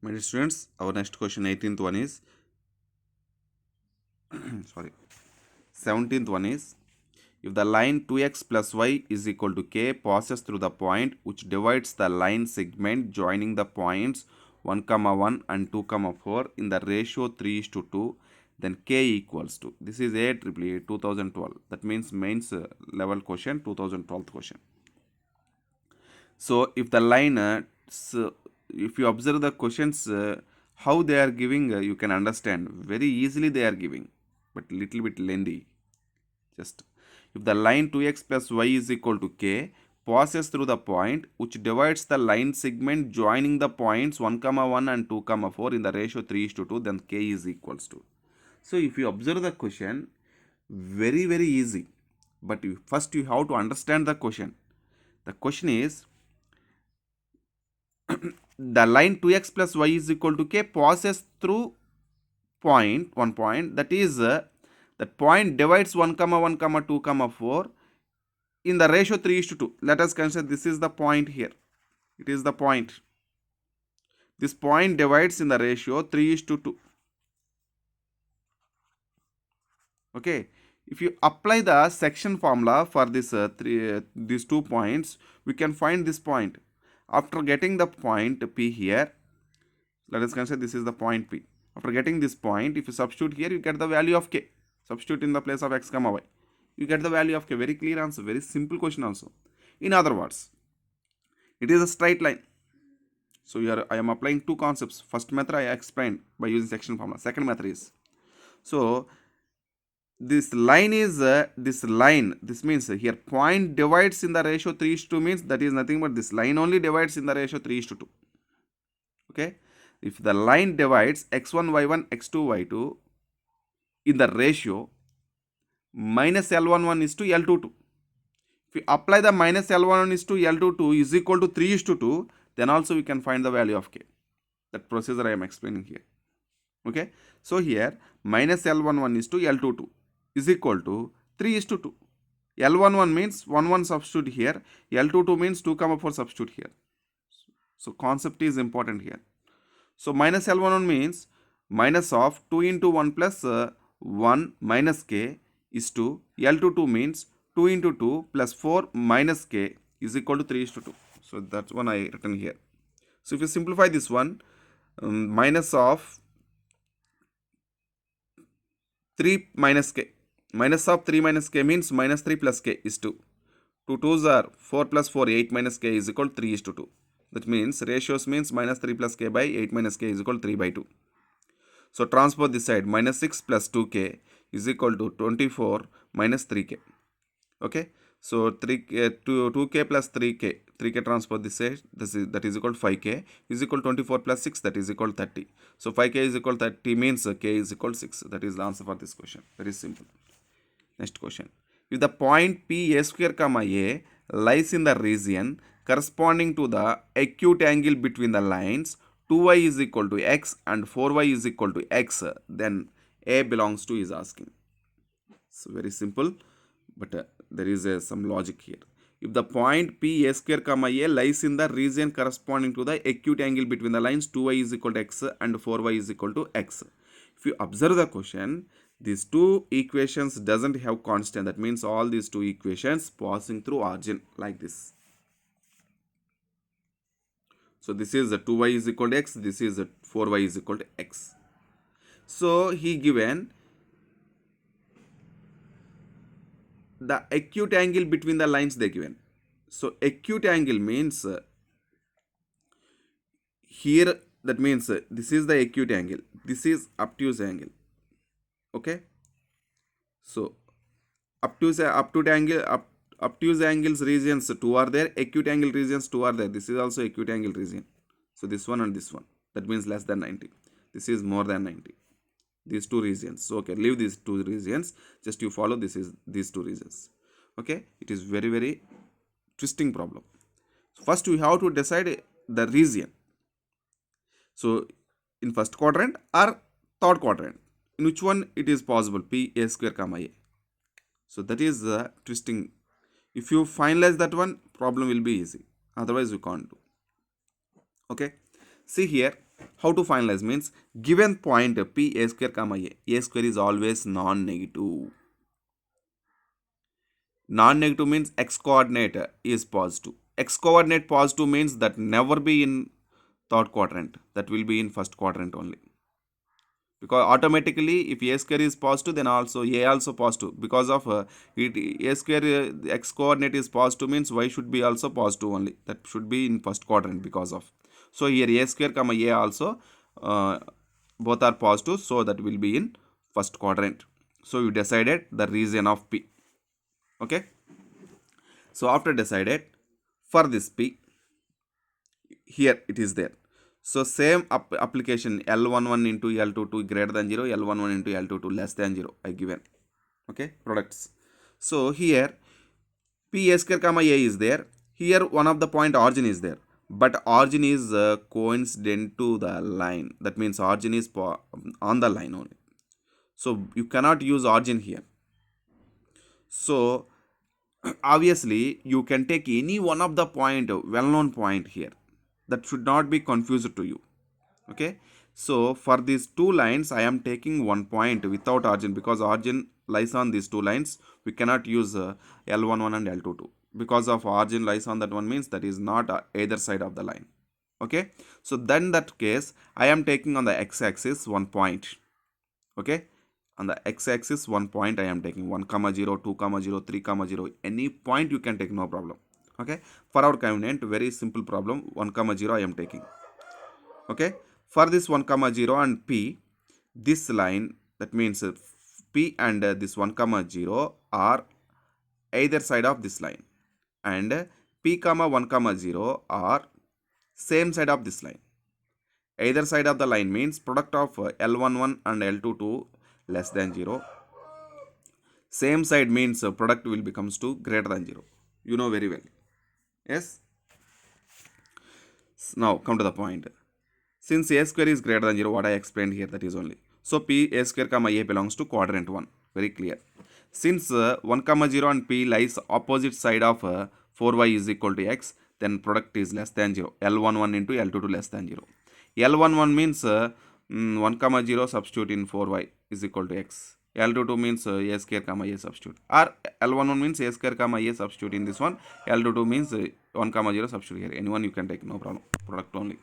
My dear students, our next question, 18th one is, sorry, 17th one is, if the line 2x plus y is equal to k passes through the point which divides the line segment joining the points 1, comma 1 and 2, comma 4 in the ratio 3 is to 2, then k equals to. This is AEEE 2012. That means mains level question, 2012 question. So if the line, if you observe the questions, how they are giving, you can understand very easily they are giving, but little bit lengthy. Just if the line 2x plus y is equal to k passes through the point which divides the line segment joining the points 1, comma 1 and 2, comma 4 in the ratio 3 is to 2, then k is equals to. So if you observe the question, very easy, but first you have to understand the question. The question is, the line 2x plus y is equal to k passes through one point, that is that point divides 1, comma 1, comma 2, comma 4 in the ratio 3 is to 2. Let us consider this is the point here. It is the point. This point divides in the ratio 3 is to 2. Okay. If you apply the section formula for this these 2 points, we can find this point. After getting the point P here, let us consider this is the point P. After getting this point, if you substitute here, you get the value of k. Substitute in the place of x, comma y. You get the value of k. Very clear answer. Very simple question also. In other words, it is a straight line. So here I am applying two concepts. First method I explained by using section formula. Second method is, so this line is this line. This means here point divides in the ratio 3 is to 2 means that is nothing but this line only divides in the ratio 3 is to 2. Okay. If the line divides x1, y1, x2, y2 in the ratio minus L11 is to L22. If we apply the minus L11 is to L22 is equal to 3 is to 2, then also we can find the value of k. That procedure I am explaining here. Okay. So here minus L11 is to L22 is equal to 3 is to 2. L11 means 1 substitute here. L22 means 2, comma 4 substitute here. So concept is important here. So minus L11 means minus of 2 into 1 plus 1 minus k is to L22 means 2 into 2 plus 4 minus k is equal to 3 is to 2. So that's one I written here. So if you simplify this one, minus of 3 minus k. Minus of 3 minus k means minus 3 plus k is 2. 2 2s are 4 plus 4, 8 minus k is equal to 3 is to 2. That means ratios means minus 3 plus k by 8 minus k is equal to 3 by 2. So transpose this side, minus 6 plus 2k is equal to 24 minus 3k. Okay. So 2k plus 3k, 3k transpose this side, that is equal to 5k is equal to 24 plus 6, that is equal to 30. So 5k is equal to 30 means k is equal to 6. That is the answer for this question. Very simple. Next question. If the point P a square comma a lies in the region corresponding to the acute angle between the lines 2y is equal to x and 4y is equal to x, then a belongs to is asking. So very simple, but there is some logic here. If the point P a square comma a lies in the region corresponding to the acute angle between the lines 2y is equal to x and 4y is equal to x. If you observe the question, these two equations doesn't have constant. That means all these two equations passing through origin like this. So this is 2y is equal to x. This is 4y is equal to x. So he given the acute angle between the lines they given. So acute angle means here, that means this is the acute angle. This is obtuse angle. Okay. So obtuse angles regions 2 are there, acute angle regions 2 are there. This is also acute angle region. So this one and this one, that means less than 90. This is more than 90. These two regions. So okay, leave these two regions. Just you follow this is these two regions. Okay, it is very twisting problem. First we have to decide the region. So in first quadrant or third quadrant, in which one it is possible, P a square comma a. So that is the twisting. If you finalize that one, problem will be easy. Otherwise you can't do. Okay. See here, How to finalize means given point p a square comma a square is always non-negative. Non-negative means x coordinate is positive. X coordinate positive means that never be in third quadrant, that will be in first quadrant only, because automatically if a square is positive then also a also positive, because of a square x coordinate is positive means y should be also positive only, that should be in first quadrant because of. So here a square comma a also uh, both are positive, so that will be in first quadrant. So you decided the region of p. Okay, so after decided for this p, here it is there. So same application L11 into L22 greater than 0, L11 into L22 less than 0 I given. Okay, products. So here P a square comma a is there. Here one of the point origin is there, but origin is coincident to the line. That means origin is on the line only. So you cannot use origin here. So obviously you can take any one of the point, well-known point here, that should not be confused to you. Okay, so for these two lines I am taking one point without origin, because origin lies on these two lines. We cannot use L11 and L22 because of origin lies on that one, means that is not either side of the line. Okay, so then that case I am taking on the x-axis one point. Okay, on the x-axis one point I am taking 1 comma 0, 2 comma 0, 3 comma 0, any point you can take, no problem. Okay, for our convenient very simple problem 1 comma 0 I am taking. Okay, for this 1 comma 0 and p, this line, that means p and this 1 comma 0 are either side of this line, and p comma 1 comma 0 are same side of this line. Either side of the line means product of L11 and L22 less than 0. Same side means product will becomes to greater than 0. You know very well. Yes. Now come to the point. Since a square is greater than 0, what I explained here, that is only. So p a square comma a belongs to quadrant 1. Very clear. Since 1 comma 0 and p lies opposite side of 4y is equal to x, then product is less than 0. L11 into L22 less than 0. L11 means 1 comma 0 substitute in 4y is equal to x. L22 means a square comma a substitute, or L11 means a square comma a substitute in this one. L22 means 1 comma 0 substitute here. Anyone you can take, no problem. Product only.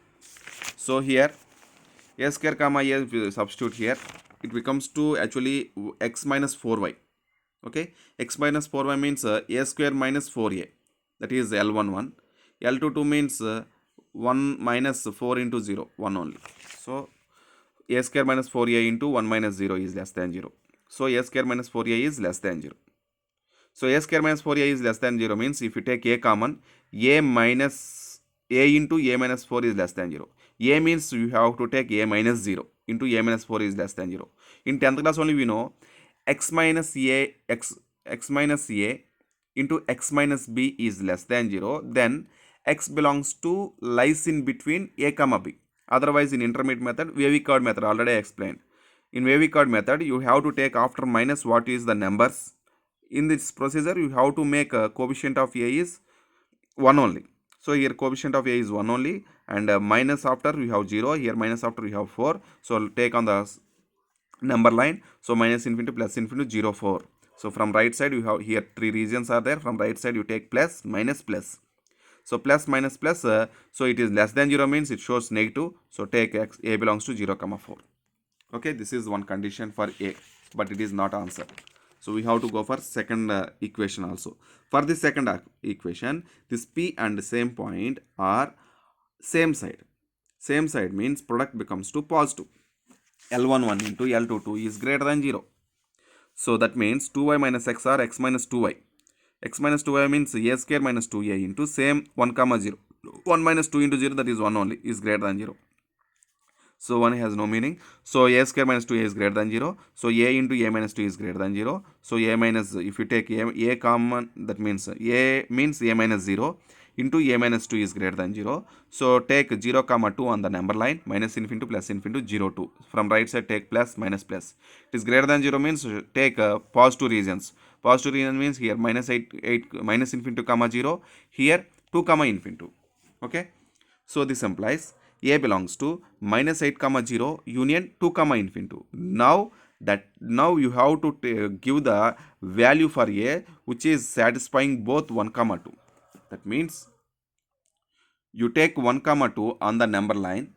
So here a square comma a substitute here, it becomes to actually x minus 4y. Okay, x minus 4y means a square minus 4a, that is L11. L22 means 1 minus 4 into 0, 1 only. So a square minus 4a into 1 minus 0 is less than 0. So a square minus 4a is less than 0. So a square minus 4a is less than 0 means if you take a common, a minus a into a minus 4 is less than 0. A means you have to take a minus 0 into a minus 4 is less than 0. In 10th class only we know x minus a into x minus b is less than 0, then x belongs to lies in between a comma b. Otherwise in intermediate method, wavy chord method already explained. In wavy chord method you have to take after minus what is the numbers. In this procedure you have to make a coefficient of a is 1 only. So here coefficient of a is 1 only, and minus after we have 0, here minus after we have 4. So I'll take on the number line, so minus infinity plus infinity 0 4. So from right side you have here 3 regions are there, from right side you take plus minus plus. So plus minus plus, so it is less than 0 means it shows negative, so take x, a belongs to 0 comma 4. Okay, this is one condition for a, but it is not answer. So we have to go for second equation also. For the second equation, this p and same point are same side. Same side means product becomes to positive. L11 into L22 is greater than 0. So that means 2y minus x or x minus 2y. X minus 2y means a square minus 2a into same 1 comma 0. 1 minus 2 into 0, that is 1 only, is greater than 0. So 1 has no meaning. So a square minus 2a is greater than 0. So a into a minus 2 is greater than 0. So a minus, if you take a common, that means a means a minus 0 into a minus 2 is greater than 0. So take 0 comma 2 on the number line, minus infinity plus infinity 0 2. From right side take plus minus plus. It is greater than 0 means take positive regions. Positive region means here minus 8 minus infinity comma 0. Here 2 comma infinity. Okay. So this implies A belongs to minus 8 comma 0 union 2 comma infinity. Now you have to give the value for A which is satisfying both 1 comma 2. That means you take 1 comma 2 on the number line